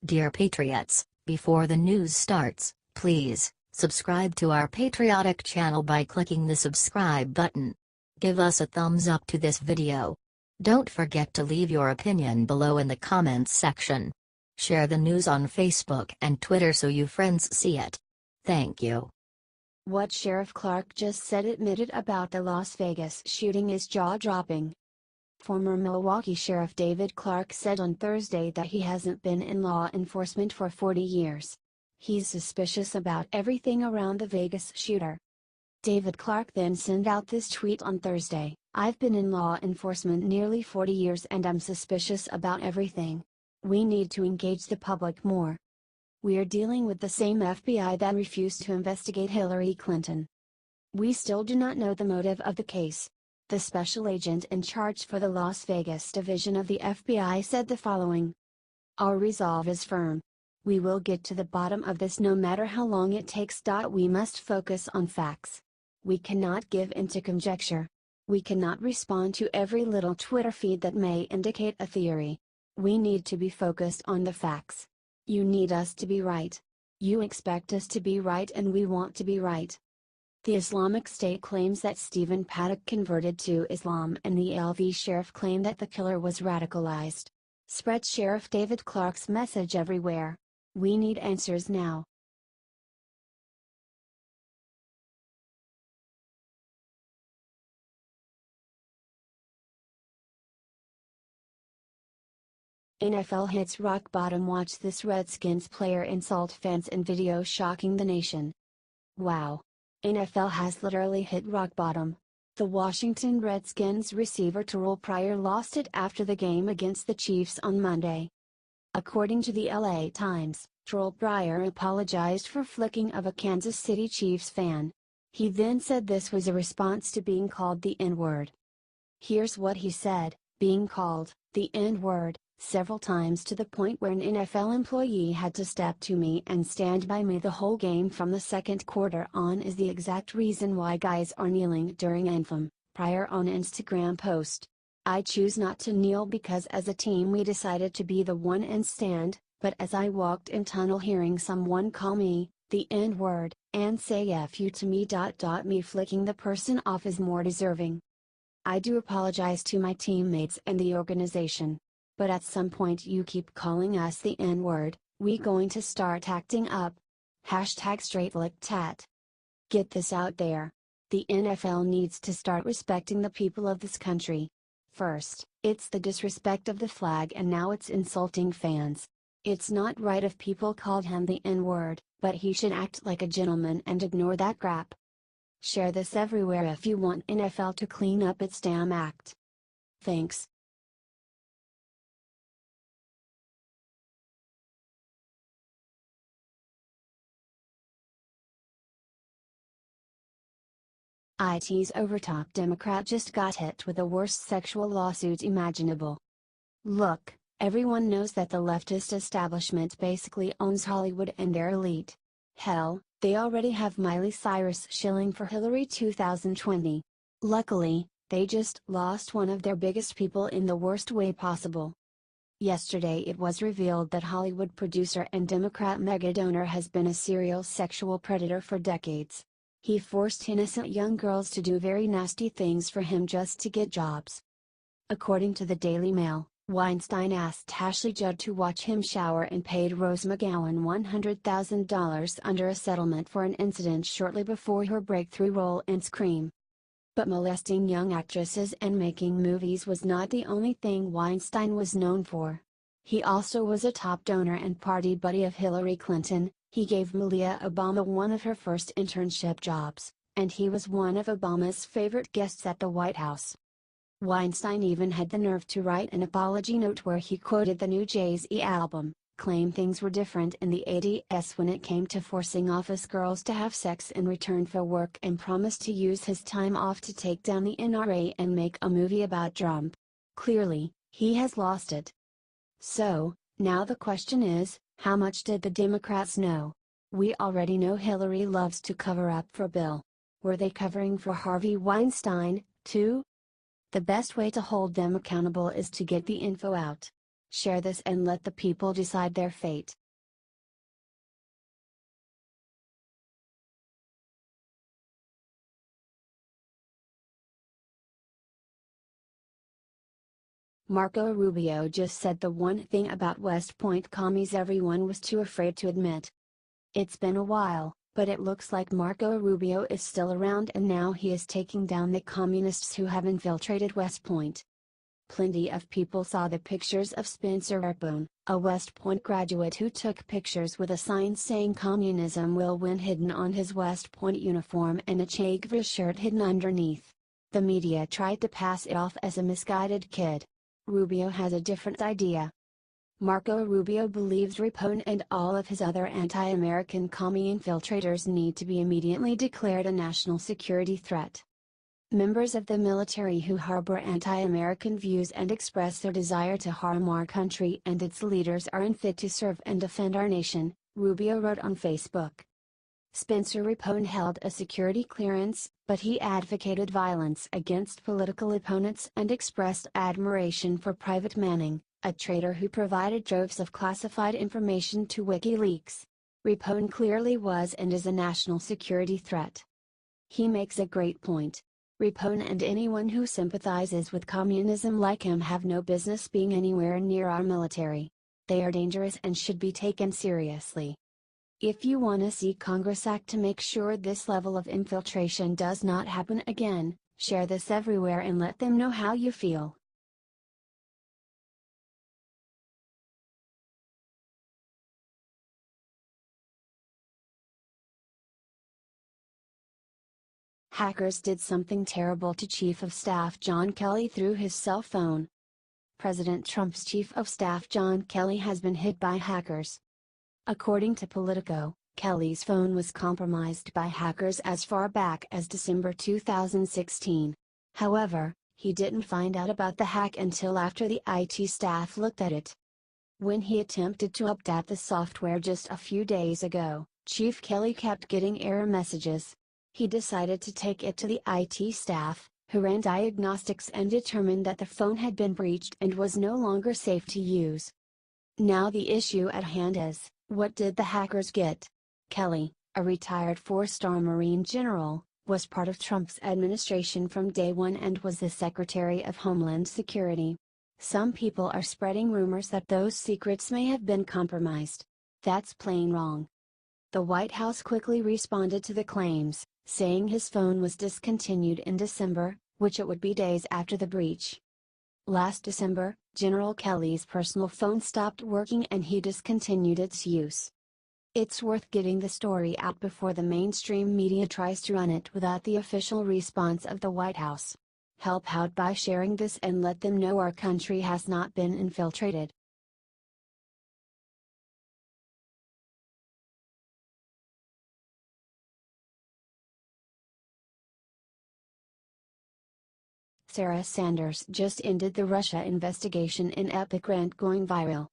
Dear Patriots, before the news starts, please subscribe to our patriotic channel by clicking the subscribe button. Give us a thumbs up to this video. Don't forget to leave your opinion below in the comments section. Share the news on Facebook and Twitter so you friends see it. Thank you. What Sheriff Clarke just said admitted about the Las Vegas shooting is jaw-dropping. Former Milwaukee Sheriff David Clarke said on Thursday that he hasn't been in law enforcement for 40 years. He's suspicious about everything around the Vegas shooter. David Clarke then sent out this tweet on Thursday: "I've been in law enforcement nearly 40 years and I'm suspicious about everything. We need to engage the public more. We're dealing with the same FBI that refused to investigate Hillary Clinton. We still do not know the motive of the case." The special agent in charge for the Las Vegas division of the FBI said the following: "Our resolve is firm. We will get to the bottom of this no matter how long it takes. We must focus on facts. We cannot give in to conjecture. We cannot respond to every little Twitter feed that may indicate a theory. We need to be focused on the facts. You need us to be right. You expect us to be right and we want to be right." The Islamic State claims that Stephen Paddock converted to Islam and the LV sheriff claimed that the killer was radicalized. Spread Sheriff David Clarke's message everywhere. We need answers now. NFL hits rock bottom. Watch this Redskins player insult fans in video shocking the nation. Wow. NFL has literally hit rock bottom. The Washington Redskins receiver Terrell Pryor lost it after the game against the Chiefs on Monday. According to the LA Times, Terrell Pryor apologized for flicking of a Kansas City Chiefs fan. He then said this was a response to being called the N-word. Here's what he said: "Being called the N-word several times to the point where an NFL employee had to step to me and stand by me the whole game from the second quarter on is the exact reason why guys are kneeling during anthem." Pryor on Instagram post: "I choose not to kneel because as a team we decided to be the one and stand, but as I walked in tunnel hearing someone call me the N-word and say F you to me. Me flicking the person off is more deserving. I do apologize to my teammates and the organization. But at some point you keep calling us the N-word, we going to start acting up. #StraightLickTat. Get this out there. The NFL needs to start respecting the people of this country. First, it's the disrespect of the flag and now it's insulting fans. It's not right if people called him the N-word, but he should act like a gentleman and ignore that crap. Share this everywhere if you want NFL to clean up its damn act. Thanks." IT's overtop Democrat just got hit with the worst sexual lawsuit imaginable. Look, everyone knows that the leftist establishment basically owns Hollywood and their elite. Hell, they already have Miley Cyrus shilling for Hillary 2020. Luckily, they just lost one of their biggest people in the worst way possible. Yesterday it was revealed that Hollywood producer and Democrat mega-donor has been a serial sexual predator for decades. He forced innocent young girls to do very nasty things for him just to get jobs. According to the Daily Mail, Weinstein asked Ashley Judd to watch him shower and paid Rose McGowan $100,000 under a settlement for an incident shortly before her breakthrough role in Scream. But molesting young actresses and making movies was not the only thing Weinstein was known for. He also was a top donor and party buddy of Hillary Clinton. He gave Malia Obama one of her first internship jobs, and he was one of Obama's favorite guests at the White House. Weinstein even had the nerve to write an apology note where he quoted the new Jay-Z album, claimed things were different in the 80s when it came to forcing office girls to have sex in return for work, and promised to use his time off to take down the NRA and make a movie about Trump. Clearly, he has lost it. So, now the question is, how much did the Democrats know? We already know Hillary loves to cover up for Bill. Were they covering for Harvey Weinstein, too? The best way to hold them accountable is to get the info out. Share this and let the people decide their fate. Marco Rubio just said the one thing about West Point commies everyone was too afraid to admit. It's been a while, but it looks like Marco Rubio is still around, and now he is taking down the communists who have infiltrated West Point. Plenty of people saw the pictures of Spencer Rapone, a West Point graduate who took pictures with a sign saying "Communism will win" hidden on his West Point uniform and a Che Guevara shirt hidden underneath. The media tried to pass it off as a misguided kid. Rubio has a different idea. Marco Rubio believes Rapone and all of his other anti-American commie infiltrators need to be immediately declared a national security threat. Members of the military who harbor anti-American views and express their desire to harm our country and its leaders are unfit to serve and defend our nation, Rubio wrote on Facebook. Spencer Rapone held a security clearance, but he advocated violence against political opponents and expressed admiration for Private Manning, a traitor who provided droves of classified information to WikiLeaks. Rapone clearly was and is a national security threat. He makes a great point. Rapone and anyone who sympathizes with communism like him have no business being anywhere near our military. They are dangerous and should be taken seriously. If you want to see Congress act to make sure this level of infiltration does not happen again, share this everywhere and let them know how you feel. Hackers did something terrible to Chief of Staff John Kelly through his cell phone. President Trump's Chief of Staff John Kelly has been hit by hackers. According to Politico, Kelly's phone was compromised by hackers as far back as December 2016. However, he didn't find out about the hack until after the IT staff looked at it. When he attempted to update the software just a few days ago, Chief Kelly kept getting error messages. He decided to take it to the IT staff, who ran diagnostics and determined that the phone had been breached and was no longer safe to use. Now the issue at hand is, what did the hackers get? Kelly, a retired four-star Marine general, was part of Trump's administration from day one and was the Secretary of Homeland Security. Some people are spreading rumors that those secrets may have been compromised. That's plain wrong. The White House quickly responded to the claims, saying his phone was discontinued in December, which it would be days after the breach. Last December, General Kelly's personal phone stopped working and he discontinued its use. It's worth getting the story out before the mainstream media tries to run it without the official response of the White House. Help out by sharing this and let them know our country has not been infiltrated. Sarah Sanders just ended the Russia investigation in epic rant going viral.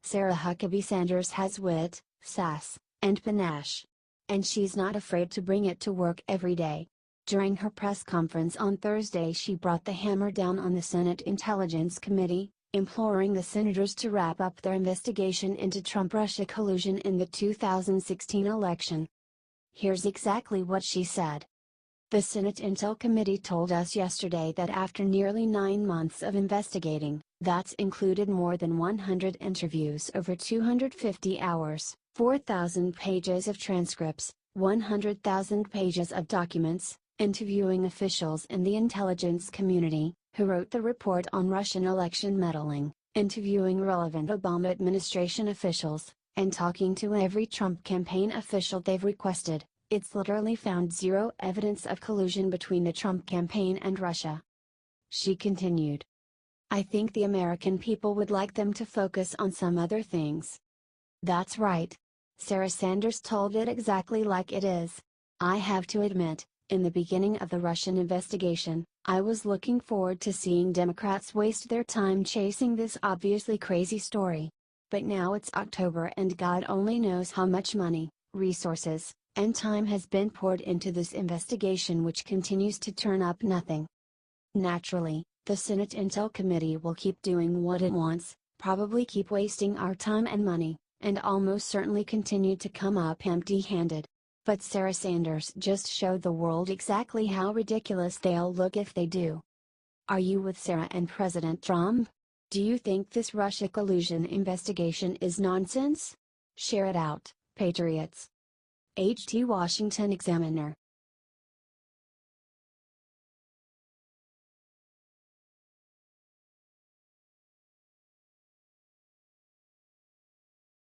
Sarah Huckabee Sanders has wit, sass, and panache. And she's not afraid to bring it to work every day. During her press conference on Thursday, she brought the hammer down on the Senate Intelligence Committee, imploring the senators to wrap up their investigation into Trump-Russia collusion in the 2016 election. Here's exactly what she said. The Senate Intel Committee told us yesterday that after nearly 9 months of investigating, that's included more than 100 interviews over 250 hours, 4,000 pages of transcripts, 100,000 pages of documents, interviewing officials in the intelligence community, who wrote the report on Russian election meddling, interviewing relevant Obama administration officials, and talking to every Trump campaign official they've requested. It's literally found zero evidence of collusion between the Trump campaign and Russia. She continued. I think the American people would like them to focus on some other things. That's right. Sarah Sanders told it exactly like it is. I have to admit, in the beginning of the Russian investigation, I was looking forward to seeing Democrats waste their time chasing this obviously crazy story. But now it's October and God only knows how much money, resources, and time has been poured into this investigation, which continues to turn up nothing. Naturally, the Senate Intel Committee will keep doing what it wants, probably keep wasting our time and money, and almost certainly continue to come up empty-handed. But Sarah Sanders just showed the world exactly how ridiculous they'll look if they do. Are you with Sarah and President Trump? Do you think this Russia collusion investigation is nonsense? Share it out, patriots. H.T. Washington Examiner.